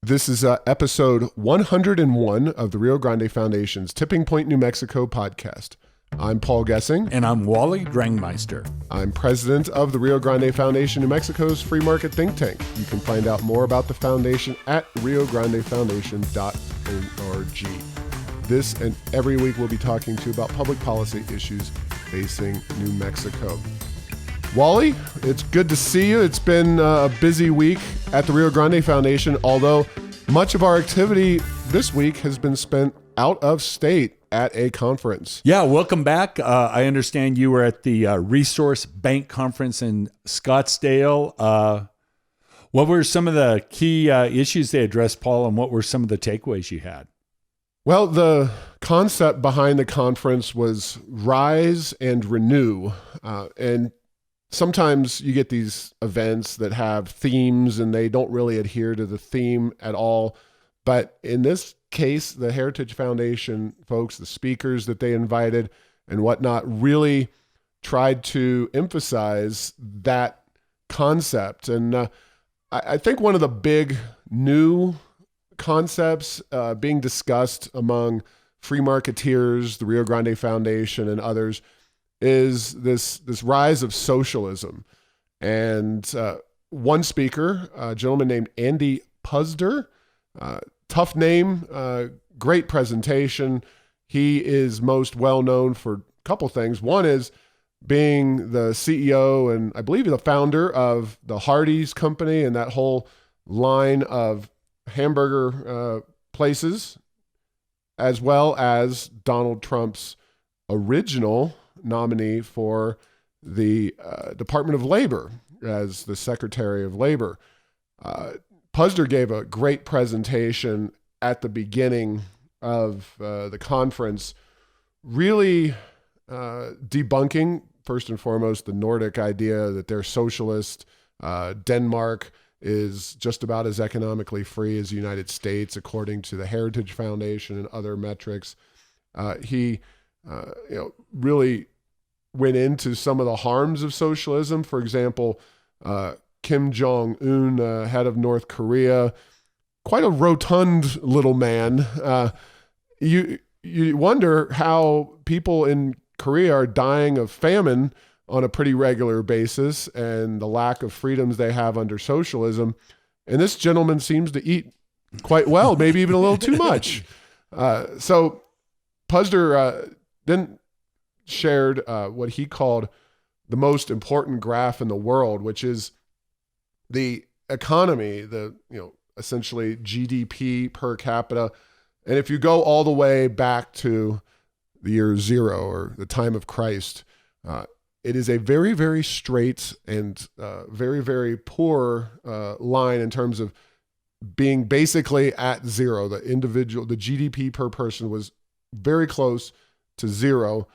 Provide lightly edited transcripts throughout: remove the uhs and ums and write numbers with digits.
This is episode 101 of the Rio Grande Foundation's Tipping Point, New Mexico podcast. I'm Paul Gessing. And I'm Wally Drangmeister. I'm president of the Rio Grande Foundation, New Mexico's free market think tank. You can find out more about the foundation at riograndefoundation.org. This and every week we'll be talking to you about public policy issues facing New Mexico. Wally, it's good to see you. It's been a busy week at the Rio Grande Foundation, although much of our activity this week has been spent out of state at a conference. Yeah, welcome back. I understand you were at the Resource Bank Conference in Scottsdale. What were some of the key issues they addressed, Paul, and what were some of the takeaways you had? Well, the concept behind the conference was rise and renew. And sometimes you get these events that have themes and they don't really adhere to the theme at all. But in this case, the Heritage Foundation folks, the speakers that they invited and whatnot, really tried to emphasize that concept. And I think one of the big new concepts being discussed among free marketeers, the Rio Grande Foundation, and others is this rise of socialism. And one speaker, a gentleman named Andy Puzder, tough name, great presentation. He is most well known for a couple things. One is being the CEO and I believe the founder of the Hardee's company and that whole line of hamburger places, as well as Donald Trump's original nominee for the Department of Labor as the Secretary of Labor. Puzder gave a great presentation at the beginning of the conference, really debunking, first and foremost, the Nordic idea that they're socialist. Denmark is just about as economically free as the United States, according to the Heritage Foundation and other metrics. He really went into some of the harms of socialism. For example, Kim Jong-un, head of North Korea, quite a rotund little man. You wonder how people in Korea are dying of famine on a pretty regular basis and the lack of freedoms they have under socialism. And this gentleman seems to eat quite well, maybe even a little too much. So Puzder then shared what he called the most important graph in the world, which is the economy, essentially GDP per capita. And if you go all the way back to the year zero or the time of Christ, it is a very, very straight and very, very poor line in terms of being basically at zero. The GDP per person was very close to zero.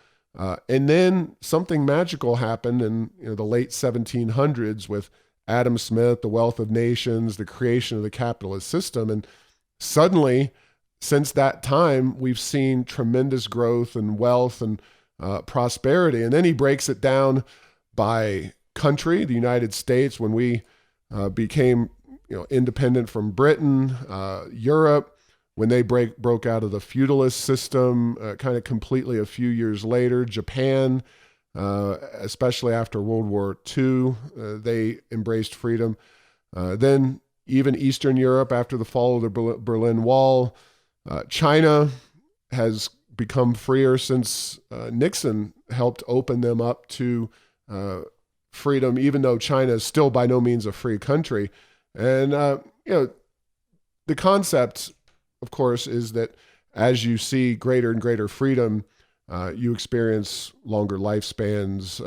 And then something magical happened in the late 1700s with Adam Smith, The Wealth of Nations, the creation of the capitalist system. And suddenly, since that time, we've seen tremendous growth and wealth and prosperity. And then he breaks it down by country. The United States, when we became independent from Britain, Europe, when they broke out of the feudalist system kind of completely a few years later, Japan, especially after World War II, they embraced freedom. Then even Eastern Europe after the fall of the Berlin Wall. China has become freer since Nixon helped open them up to freedom, even though China is still by no means a free country. And, the concept, of course, is that as you see greater and greater freedom, you experience longer lifespans,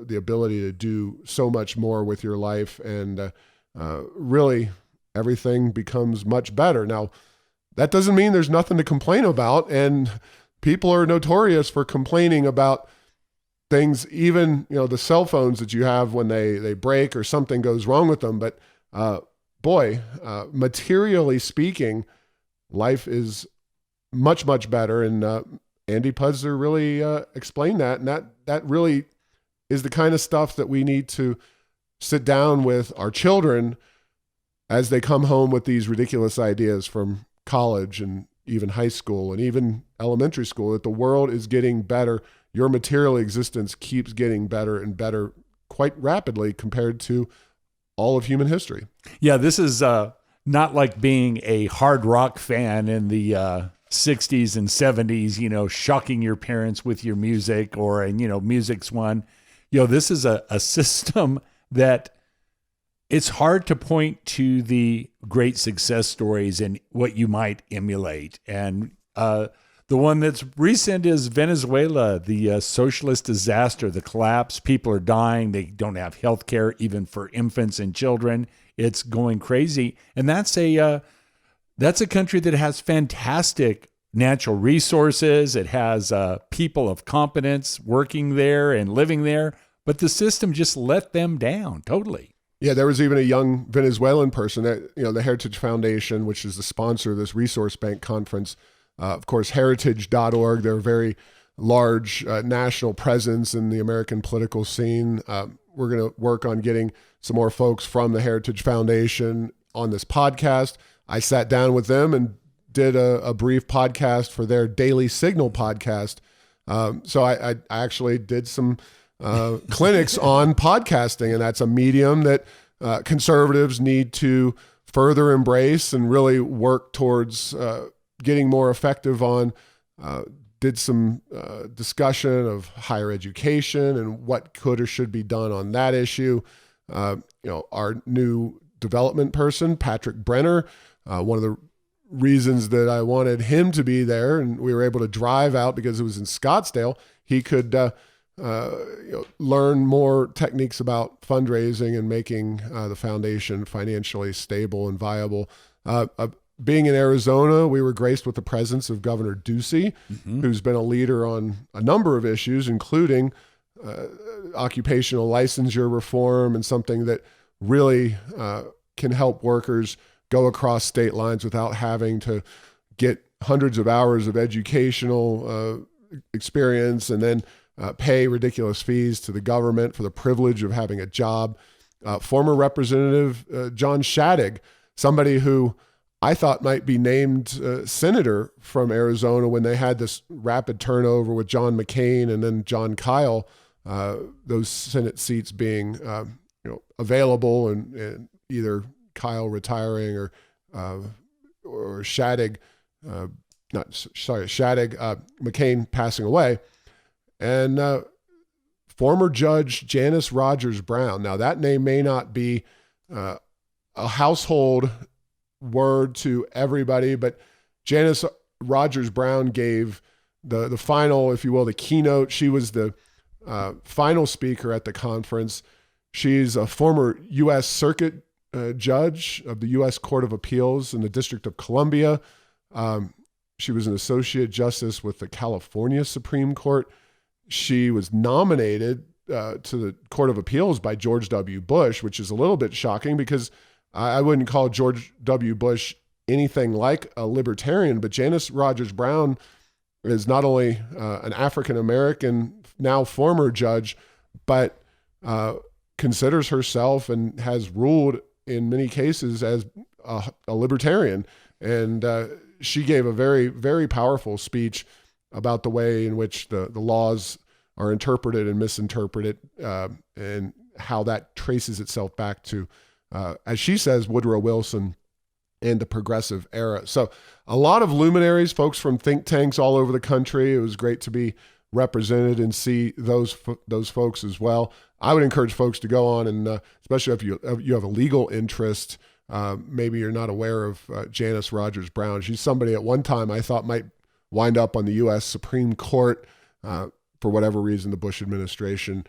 the ability to do so much more with your life, and really everything becomes much better. Now, that doesn't mean there's nothing to complain about, and people are notorious for complaining about things, even the cell phones that you have when they break or something goes wrong with them. But materially speaking, life is much, much better. And Andy Puzder really explained that. And that really is the kind of stuff that we need to sit down with our children as they come home with these ridiculous ideas from college and even high school and even elementary school, that the world is getting better. Your material existence keeps getting better and better quite rapidly compared to all of human history. Yeah, this is not like being a hard rock fan in the 60s and 70s, shocking your parents with your music music's one. This is a system that it's hard to point to the great success stories and what you might emulate. And the one that's recent is Venezuela, the socialist disaster, the collapse. People are dying. They don't have health care even for infants and children. It's going crazy. And that's a country that has fantastic natural resources. It has people of competence working there and living there. But the system just let them down totally. Yeah, there was even a young Venezuelan person that, the Heritage Foundation, which is the sponsor of this Resource Bank conference, of course, heritage.org, they're a very large national presence in the American political scene. We're going to work on getting some more folks from the Heritage Foundation on this podcast. I sat down with them and did a brief podcast for their Daily Signal podcast. So I actually did some clinics on podcasting, and that's a medium that conservatives need to further embrace and really work towards getting more effective on. Did some discussion of higher education and what could or should be done on that issue. Our new development person, Patrick Brenner, one of the reasons that I wanted him to be there, and we were able to drive out because it was in Scottsdale, he could learn more techniques about fundraising and making the foundation financially stable and viable. Being in Arizona, we were graced with the presence of Governor Ducey, who's been a leader on a number of issues, including occupational licensure reform, and something that really can help workers go across state lines without having to get hundreds of hours of educational experience and then pay ridiculous fees to the government for the privilege of having a job. Former Representative John Shadegg, somebody who I thought might be named senator from Arizona when they had this rapid turnover with John McCain and then John Kyle, those Senate seats being available, and either Kyle retiring or Shadegg, McCain passing away. And former Judge Janice Rogers Brown. Now, that name may not be a household word to everybody, but Janice Rogers Brown gave the final, if you will, the keynote. She was the final speaker at the conference. She's a former U.S. Circuit judge of the U.S. Court of Appeals in the District of Columbia. She was an associate justice with the California Supreme Court. She was nominated to the Court of Appeals by George W. Bush, which is a little bit shocking because I wouldn't call George W. Bush anything like a libertarian, but Janice Rogers Brown is not only an African-American, now former judge, but considers herself and has ruled in many cases as a libertarian. And she gave a very, very powerful speech about the way in which the laws are interpreted and misinterpreted, and how that traces itself back to, as she says, Woodrow Wilson and the progressive era. So a lot of luminaries, folks from think tanks all over the country. It was great to be represented and see those folks as well. I would encourage folks to go on and, especially if you have a legal interest, maybe you're not aware of Janice Rogers Brown. She's somebody at one time I thought might wind up on the U.S. Supreme Court. For whatever reason, the Bush administration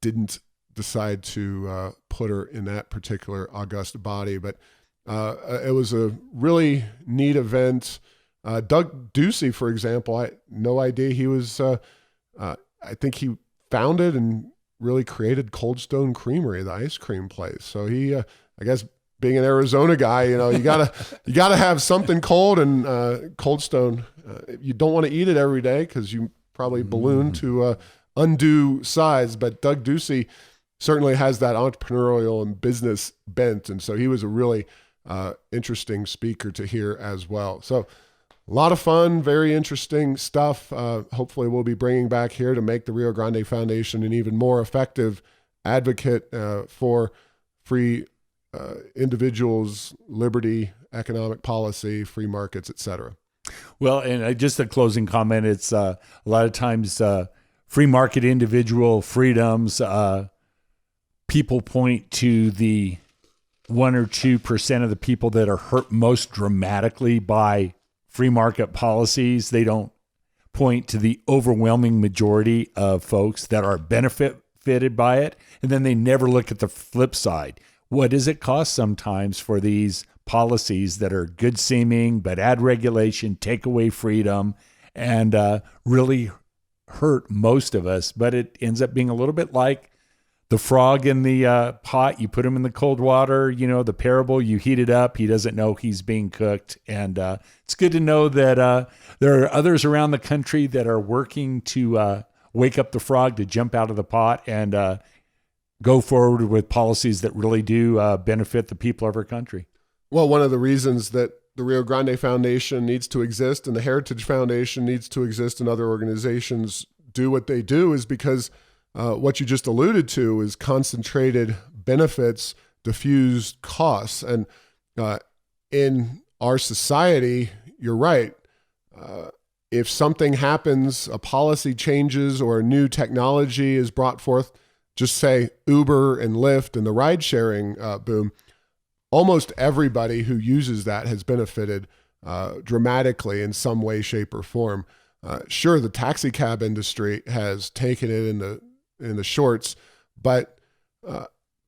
didn't decide to put her in that particular august body. But it was a really neat event. Doug Ducey, for example, I had no idea he was, I think he founded and really created Cold Stone Creamery, the ice cream place. So he, I guess, being an Arizona guy, you gotta have something cold, and Cold Stone. You don't want to eat it every day because you probably balloon to undue size. But Doug Ducey certainly has that entrepreneurial and business bent. And so he was a really interesting speaker to hear as well. So a lot of fun, very interesting stuff. Hopefully we'll be bringing back here to make the Rio Grande Foundation an even more effective advocate for free individuals, liberty, economic policy, free markets, etc. Well, and just a closing comment, it's a lot of times free market individual freedoms, people point to the 1 or 2% of the people that are hurt most dramatically by free market policies. They don't point to the overwhelming majority of folks that are benefited by it. And then they never look at the flip side. What does it cost sometimes for these policies that are good seeming, but add regulation, take away freedom, and really hurt most of us? But it ends up being a little bit like the frog in the pot. You put him in the cold water, the parable, you heat it up. He doesn't know he's being cooked. And it's good to know that there are others around the country that are working to wake up the frog to jump out of the pot and go forward with policies that really do benefit the people of our country. Well, one of the reasons that the Rio Grande Foundation needs to exist and the Heritage Foundation needs to exist and other organizations do what they do is because what you just alluded to is concentrated benefits, diffused costs. And in our society, you're right. If something happens, a policy changes or a new technology is brought forth, just say Uber and Lyft and the ride sharing boom, almost everybody who uses that has benefited dramatically in some way, shape, or form. Sure, the taxi cab industry has taken it in the shorts, but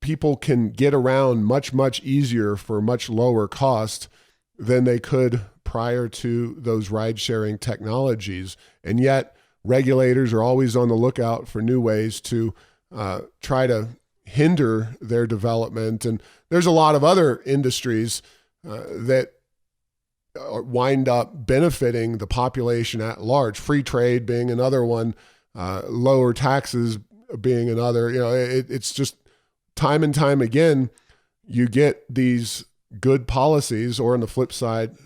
people can get around much, much easier for much lower cost than they could prior to those ride-sharing technologies. And yet regulators are always on the lookout for new ways to try to hinder their development. And there's a lot of other industries that wind up benefiting the population at large. Free trade being another one, lower taxes being another. It's just time and time again, you get these good policies, or on the flip side,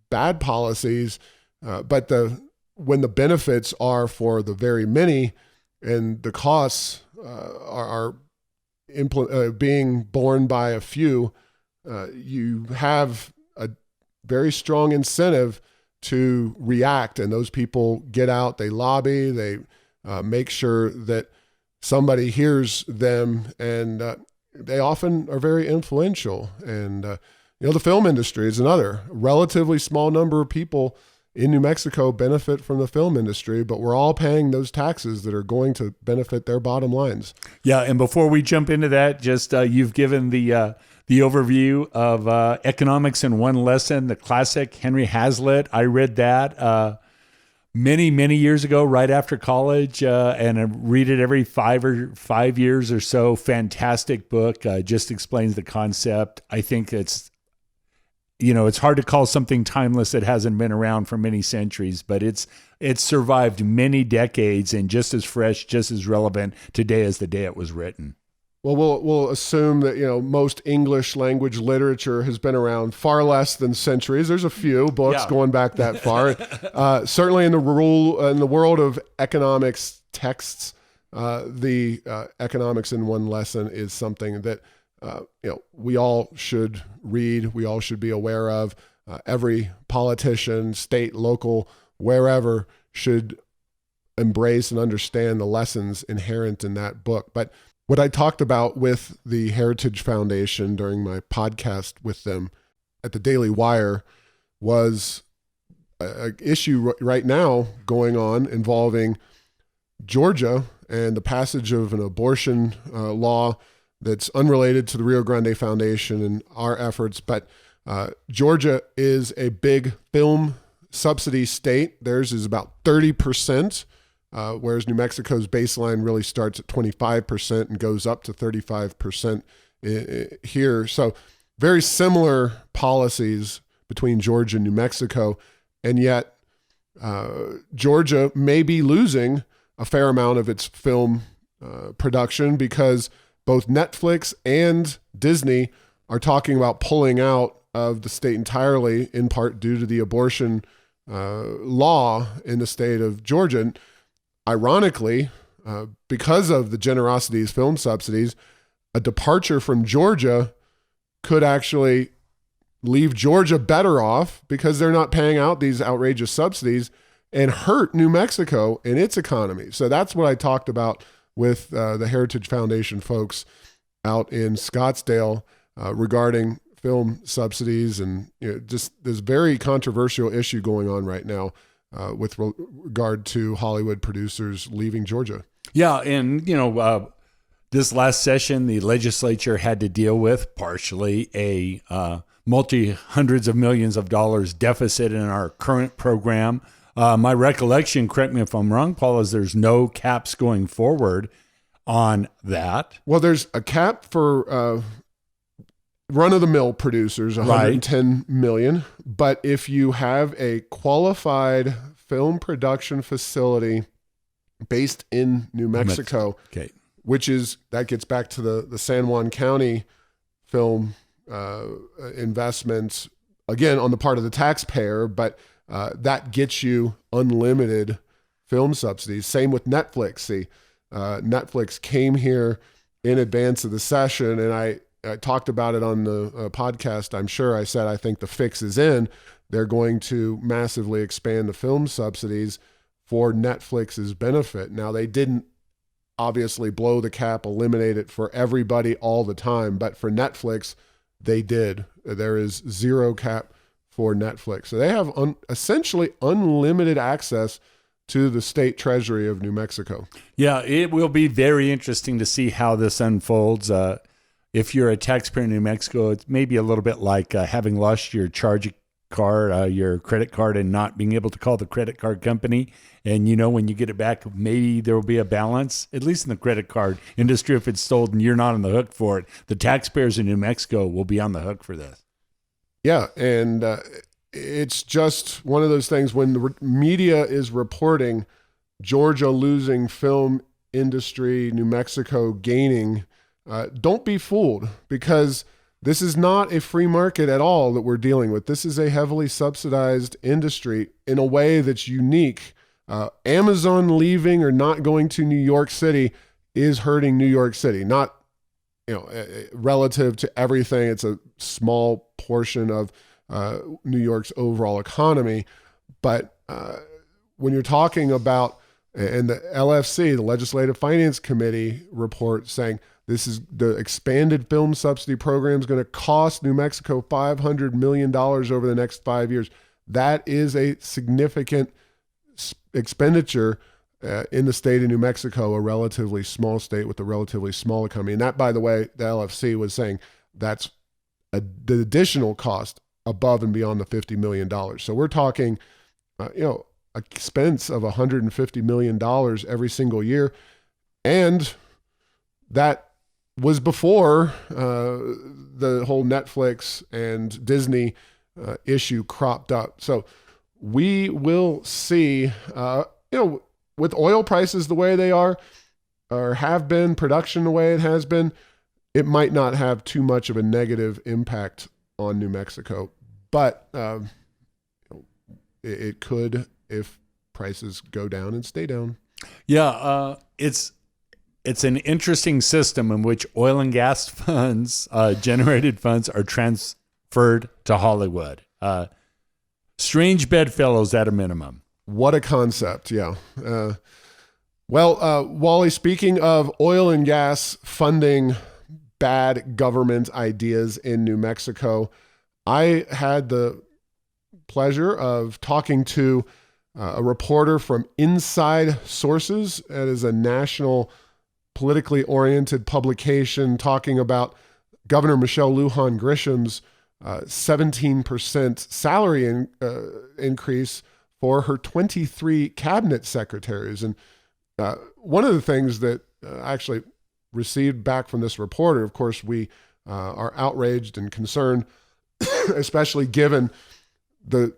bad policies. But when the benefits are for the very many, and the costs are being borne by a few, you have a very strong incentive to react. And those people get out, they lobby, they make sure that somebody hears them, and they often are very influential. And the film industry is another relatively small number of people in New Mexico benefit from the film industry, but we're all paying those taxes that are going to benefit their bottom lines. Yeah, and before we jump into that, just you've given the overview of Economics in One Lesson, the classic Henry Hazlitt. I read that many, many years ago, right after college, and I read it every 5 years or so. Fantastic book. Just explains the concept. I think it's hard to call something timeless that hasn't been around for many centuries, but it's survived many decades and just as fresh, just as relevant today as the day it was written. Well, we'll assume that most English language literature has been around far less than centuries. There's a few books going back that far. Certainly in the world of economics texts, the Economics in One Lesson is something that we all should read. We all should be aware of. Every politician, state, local, wherever, should embrace and understand the lessons inherent in that book. But what I talked about with the Heritage Foundation during my podcast with them at the Daily Wire was an issue right now going on involving Georgia and the passage of an abortion law that's unrelated to the Rio Grande Foundation and our efforts. But Georgia is a big film subsidy state. Theirs is about 30%. Whereas New Mexico's baseline really starts at 25% and goes up to 35% here. So very similar policies between Georgia and New Mexico. And yet Georgia may be losing a fair amount of its film production because both Netflix and Disney are talking about pulling out of the state entirely, in part due to the abortion law in the state of Georgia. And ironically, because of the generosity of film subsidies, a departure from Georgia could actually leave Georgia better off because they're not paying out these outrageous subsidies and hurt New Mexico and its economy. So that's what I talked about with the Heritage Foundation folks out in Scottsdale regarding film subsidies, and just this very controversial issue going on right now with regard to Hollywood producers leaving Georgia. Yeah, and this last session, the legislature had to deal with partially a multi-hundreds of millions of dollars deficit in our current program. My recollection, correct me if I'm wrong, Paul, is there's no caps going forward on that. Well, there's a cap for run-of-the-mill producers, 110 million. But if you have a qualified film production facility based in New Mexico, okay, that gets back to the San Juan County film investments, again, on the part of the taxpayer, but that gets you unlimited film subsidies. Same with Netflix. See, Netflix came here in advance of the session, and I talked about it on the podcast. I'm sure I said I think the fix is in. They're going to massively expand the film subsidies for Netflix's benefit. Now, they didn't obviously blow the cap, eliminate it for everybody all the time, but for Netflix, they did. There is zero cap for Netflix. So they have essentially unlimited access to the state treasury of New Mexico. Yeah, it will be very interesting to see how this unfolds. If you're a taxpayer in New Mexico, it's maybe a little bit like having lost your charge card, your credit card, and not being able to call the credit card company. And when you get it back, maybe there will be a balance, at least in the credit card industry. If it's stolen, you're not on the hook for it. The taxpayers in New Mexico will be on the hook for this. Yeah, and it's just one of those things when the media is reporting Georgia losing film industry, New Mexico gaining, don't be fooled, because this is not a free market at all that we're dealing with. This is a heavily subsidized industry in a way that's unique. Amazon leaving or not going to New York City is hurting New York City, not relative to everything. It's a small portion of New York's overall economy. But when you're talking about, and the LFC, the Legislative Finance Committee report saying this is the expanded film subsidy program is going to cost New Mexico $500 million over the next 5 years. That is a significant expenditure in the state of New Mexico, a relatively small state with a relatively small economy. And that, by the way, the LFC was saying that's the additional cost above and beyond the $50 million. So we're talking, expense of $150 million every single year. And that was before the whole Netflix and Disney issue cropped up. So we will see, with oil prices the way they are, or have been, production the way it has been, it might not have too much of a negative impact on New Mexico, but it could if prices go down and stay down. Yeah, it's an interesting system in which oil and gas funds, generated funds, are transferred to Hollywood. Strange bedfellows at a minimum. What a concept, yeah. Wally, speaking of oil and gas funding bad government ideas in New Mexico, I had the pleasure of talking to a reporter from Inside Sources. That is a national politically oriented publication talking about Governor Michelle Lujan Grisham's 17% salary increase for her 23 cabinet secretaries. And one of the things that I actually received back from this reporter, of course, we are outraged and concerned, especially given the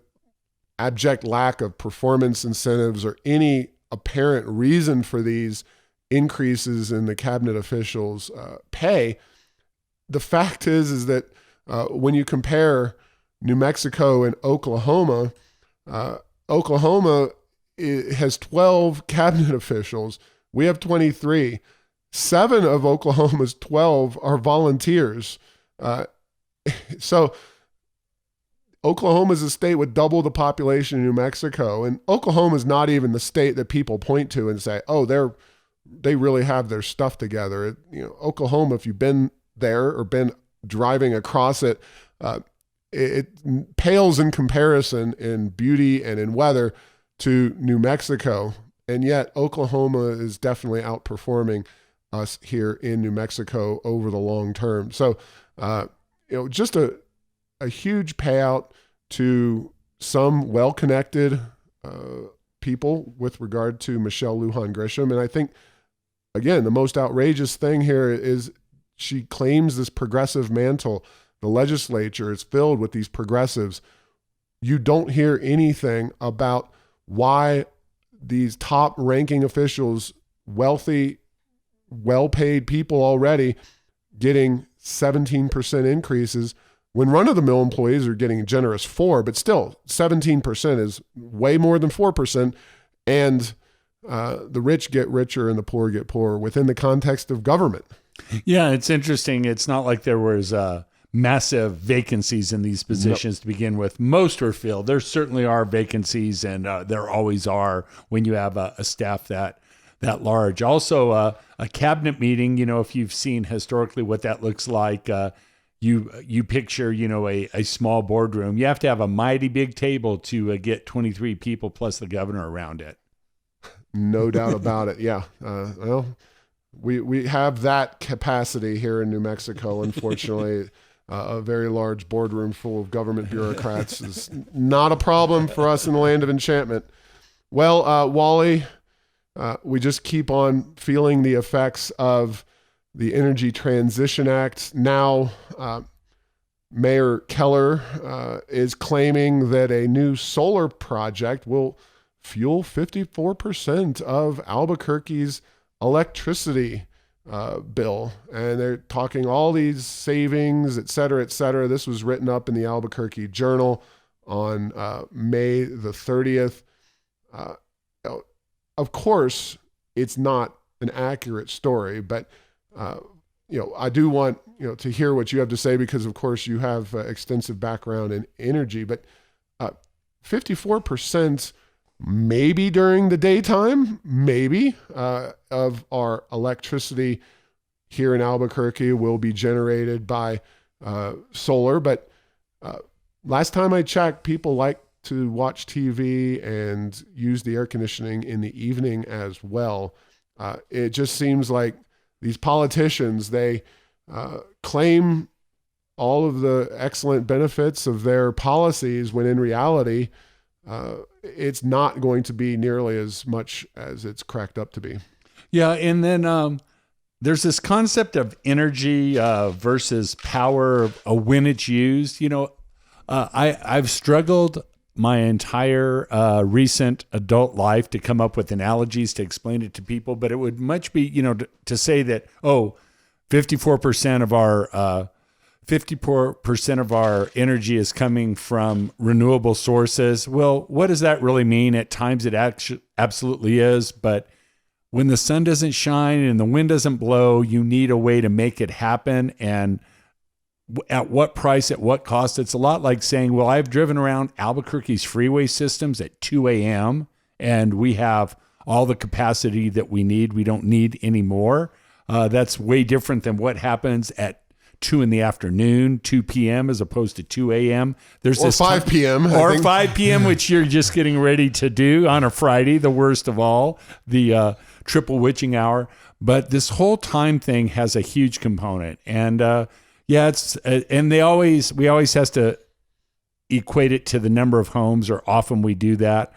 abject lack of performance incentives or any apparent reason for these increases in the cabinet officials' pay. The fact is that when you compare New Mexico and Oklahoma, Oklahoma has 12 cabinet officials. We have 23. 7 of Oklahoma's 12 are volunteers. So Oklahoma is a state with double the population of New Mexico, and Oklahoma is not even the state that people point to and say, "Oh, they really have their stuff together." Oklahoma, if you've been there or been driving across it, it pales in comparison in beauty and in weather to New Mexico, and yet Oklahoma is definitely outperforming us here in New Mexico over the long term. So, just a huge payout to some well-connected people with regard to Michelle Lujan Grisham. And I think, again, the most outrageous thing here is she claims this progressive mantle. The legislature is filled with these progressives. You don't hear anything about why these top-ranking officials, wealthy, well-paid people already, getting 17% increases when run-of-the-mill employees are getting a generous 4%, but still 17% is way more than 4%, and the rich get richer and the poor get poorer within the context of government. Yeah, it's interesting. It's not like there was massive vacancies in these positions to begin with. Most were filled. There certainly are vacancies, and there always are when you have a staff that large. Also, a cabinet meeting, if you've seen historically what that looks like, you picture, a small boardroom. You have to have a mighty big table to get 23 people plus the governor around it. No doubt about it. Yeah. Well, we have that capacity here in New Mexico, unfortunately. A very large boardroom full of government bureaucrats is not a problem for us in the land of enchantment. Well, Wally, we just keep on feeling the effects of the Energy Transition Act. Now, Mayor Keller is claiming that a new solar project will fuel 54% of Albuquerque's electricity bill. And they're talking all these savings, et cetera, et cetera. This was written up in the Albuquerque Journal on May the 30th. Of course, it's not an accurate story, but I do want to hear what you have to say, because of course you have extensive background in energy. But 54%, maybe during the daytime, maybe of our electricity here in Albuquerque will be generated by solar. But last time I checked, people like to watch TV and use the air conditioning in the evening as well. It just seems like these politicians, they claim all of the excellent benefits of their policies when in reality, it's not going to be nearly as much as it's cracked up to be. Yeah, and then there's this concept of energy versus power when it's used. I've struggled my entire recent adult life to come up with analogies to explain it to people, but it would much be, to say that, 54% of our energy is coming from renewable sources. Well, what does that really mean? At times it absolutely is, but when the sun doesn't shine and the wind doesn't blow, you need a way to make it happen. And at what price, at what cost? It's a lot like saying, well, I've driven around Albuquerque's freeway systems at 2 a.m. and we have all the capacity that we need. We don't need any more. That's way different than what happens at 2 in the afternoon, 2 p.m. as opposed to 2 a.m. Or 5 p.m. Or 5 p.m., which you're just getting ready to do on a Friday, the worst of all, the triple witching hour. But this whole time thing has a huge component. And it's and we always has to equate it to the number of homes, or often we do that.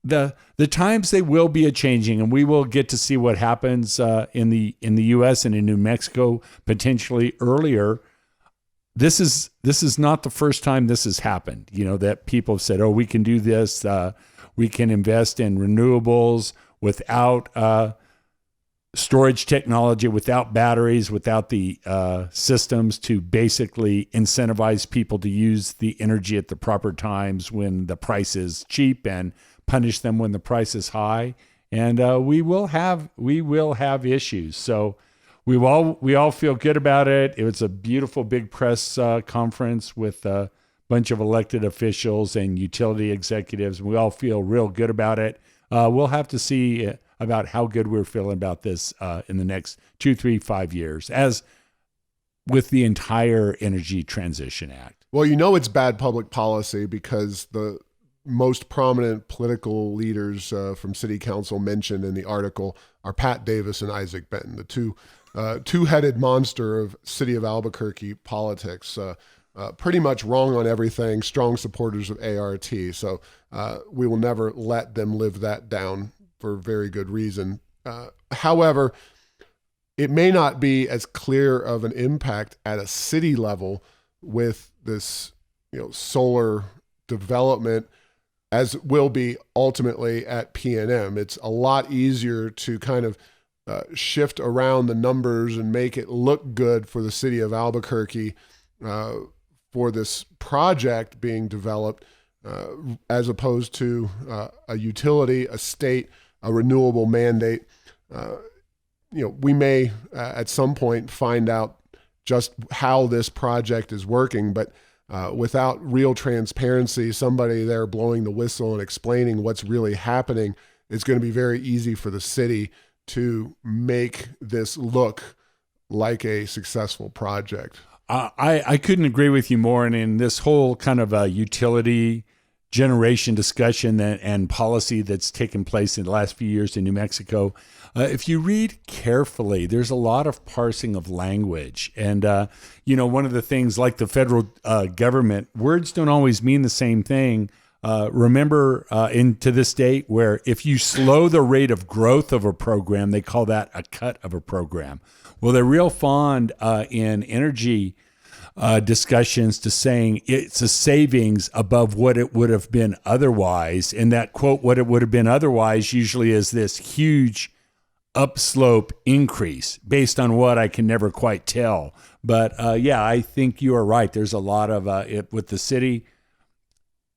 The times, they will be a changing, and we will get to see what happens in the U.S. and in New Mexico potentially earlier. This is not the first time this has happened. That people have said, "Oh, we can do this. We can invest in renewables without storage technology, without batteries, without the systems to basically incentivize people to use the energy at the proper times when the price is cheap and punish them when the price is high. And we will have issues. So we all feel good about it. It was a beautiful big press conference with a bunch of elected officials and utility executives. We all feel real good about it. We'll have to see about how good we're feeling about this in the next 2, 3, 5 years, as with the entire Energy Transition Act. Well, you know it's bad public policy because the most prominent political leaders from city council mentioned in the article are Pat Davis and Isaac Benton, the two-headed monster of city of Albuquerque politics. Pretty much wrong on everything, strong supporters of ART. So we will never let them live that down for very good reason. However, it may not be as clear of an impact at a city level with this, solar development as it will be ultimately at PNM. It's a lot easier to kind of shift around the numbers and make it look good for the city of Albuquerque for this project being developed as opposed to a utility, a state, a renewable mandate. We may at some point find out just how this project is working, but without real transparency, somebody there blowing the whistle and explaining what's really happening, it's going to be very easy for the city to make this look like a successful project. I couldn't agree with you more. And in this whole kind of utility generation discussion and policy that's taken place in the last few years in New Mexico, if you read carefully, there's a lot of parsing of language. And, one of the things like the federal government, words don't always mean the same thing. Remember to this date where if you slow the rate of growth of a program, they call that a cut of a program. Well, they're real fond in energy discussions to saying it's a savings above what it would have been otherwise. And that quote, what it would have been otherwise, usually is this huge upslope increase based on what I can never quite tell. But I think you are right. There's a lot of with the city,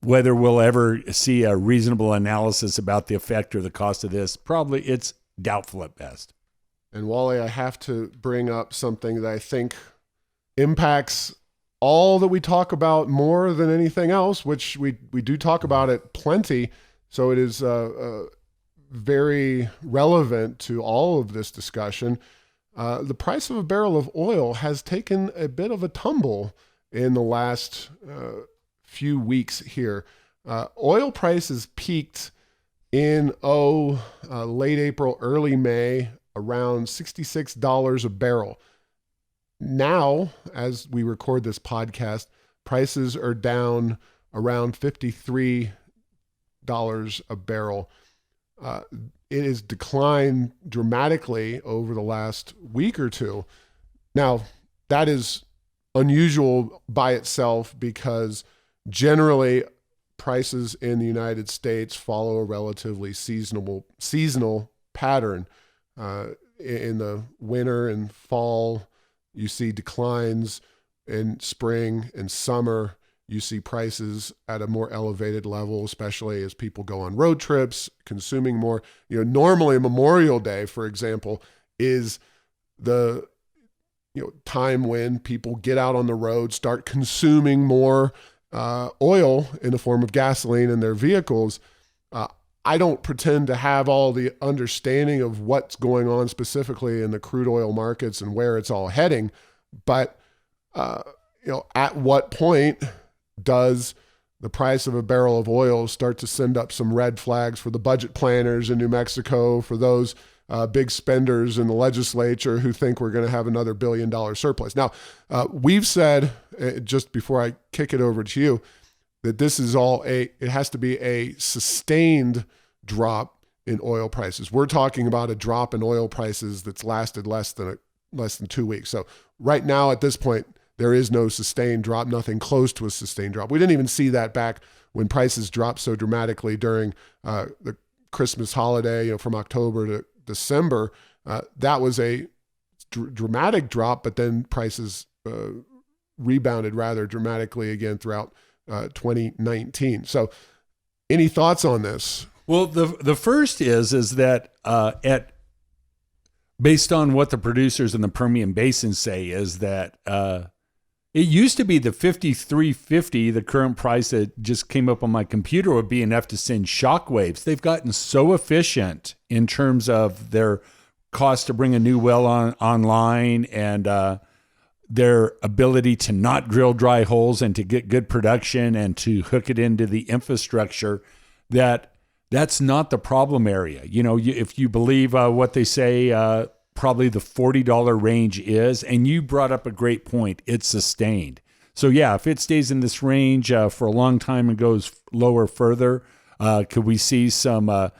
whether we'll ever see a reasonable analysis about the effect or the cost of this, probably it's doubtful at best. And Wally, I have to bring up something that I think impacts all that we talk about more than anything else, which we do talk about it plenty. So it is very relevant to all of this discussion. The price of a barrel of oil has taken a bit of a tumble in the last few weeks here. Oil prices peaked in late April, early May, around $66 a barrel. Now, as we record this podcast, prices are down around $53 a barrel. It has declined dramatically over the last week or two. Now, that is unusual by itself because generally prices in the United States follow a relatively seasonal pattern. In the winter and fall, you see declines. In spring and summer, you see prices at a more elevated level, especially as people go on road trips, consuming more. Normally Memorial Day, for example, is the time when people get out on the road, start consuming more oil in the form of gasoline in their vehicles. I don't pretend to have all the understanding of what's going on specifically in the crude oil markets and where it's all heading, but at what point does the price of a barrel of oil start to send up some red flags for the budget planners in New Mexico, for those big spenders in the legislature who think we're going to have another $1 billion surplus? Now, we've said, just before I kick it over to you, that this is it has to be a sustained drop in oil prices. We're talking about a drop in oil prices that's lasted less than 2 weeks. So right now at this point, there is no sustained drop, nothing close to a sustained drop. We didn't even see that back when prices dropped so dramatically during the Christmas holiday, from October to December. That was a dramatic drop, but then prices rebounded rather dramatically again throughout 2019. So any thoughts on this? Well, the first is that based on what the producers in the Permian Basin say, is that it used to be the $53.50, the current price that just came up on my computer, would be enough to send shockwaves. They've gotten so efficient in terms of their cost to bring a new well online and their ability to not drill dry holes and to get good production and to hook it into the infrastructure, that's not the problem area. If you believe what they say, probably the $40 range is, and you brought up a great point, it's sustained. So yeah, if it stays in this range for a long time and goes lower further, could we see some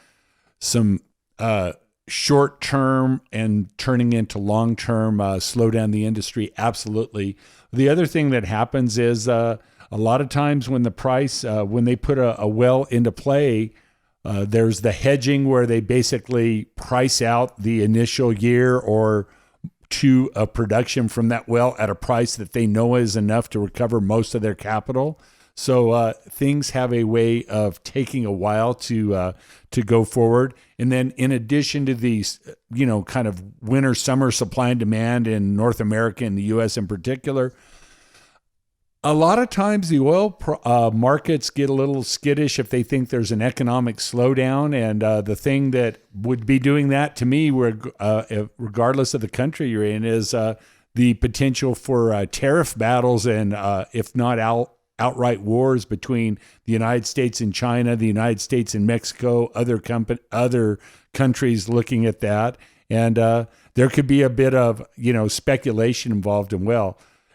short-term and turning into long-term slow down the industry? Absolutely. The other thing that happens is a lot of times when the price, when they put a well into play, there's the hedging where they basically price out the initial year or two of production from that well at a price that they know is enough to recover most of their capital. So things have a way of taking a while to go forward. And then in addition to these, kind of winter, summer supply and demand in North America and the U.S. in particular, a lot of times the oil markets get a little skittish if they think there's an economic slowdown. And the thing that would be doing that to me, regardless of the country you're in, is the potential for tariff battles and if not outright wars between the United States and China, the United States and Mexico, other countries looking at that. And there could be a bit of, speculation involved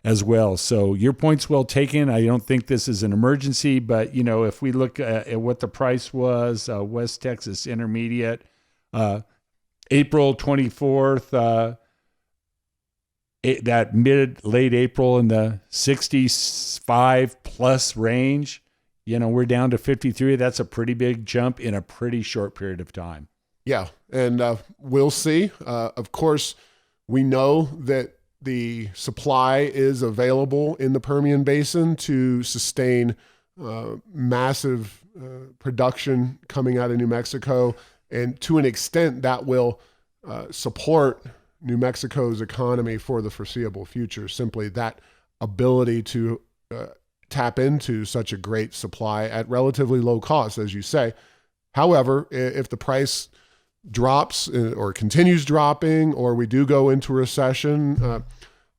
as well. So your point's well taken. I don't think this is an emergency, but if we look at what the price was, West Texas Intermediate, April 24th, that late April in the 65 plus range, we're down to 53. That's a pretty big jump in a pretty short period of time. Yeah. And we'll see. Of course, we know that the supply is available in the Permian Basin to sustain massive production coming out of New Mexico. And to an extent, that will support New Mexico's economy for the foreseeable future. Simply that ability to tap into such a great supply at relatively low cost, as you say. However, if the price drops or continues dropping, or we do go into a recession,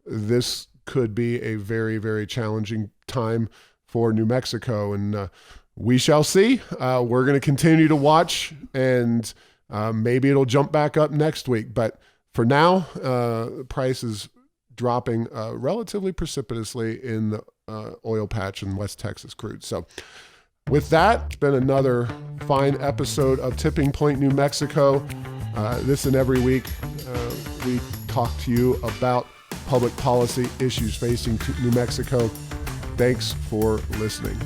this could be a very, very challenging time for New Mexico. And we shall see. We're going to continue to watch, and maybe it'll jump back up next week. But for now, the price is dropping relatively precipitously in the oil patch in West Texas crude. So with that, it's been another fine episode of Tipping Point, New Mexico. This and every week, we talk to you about public policy issues facing New Mexico. Thanks for listening.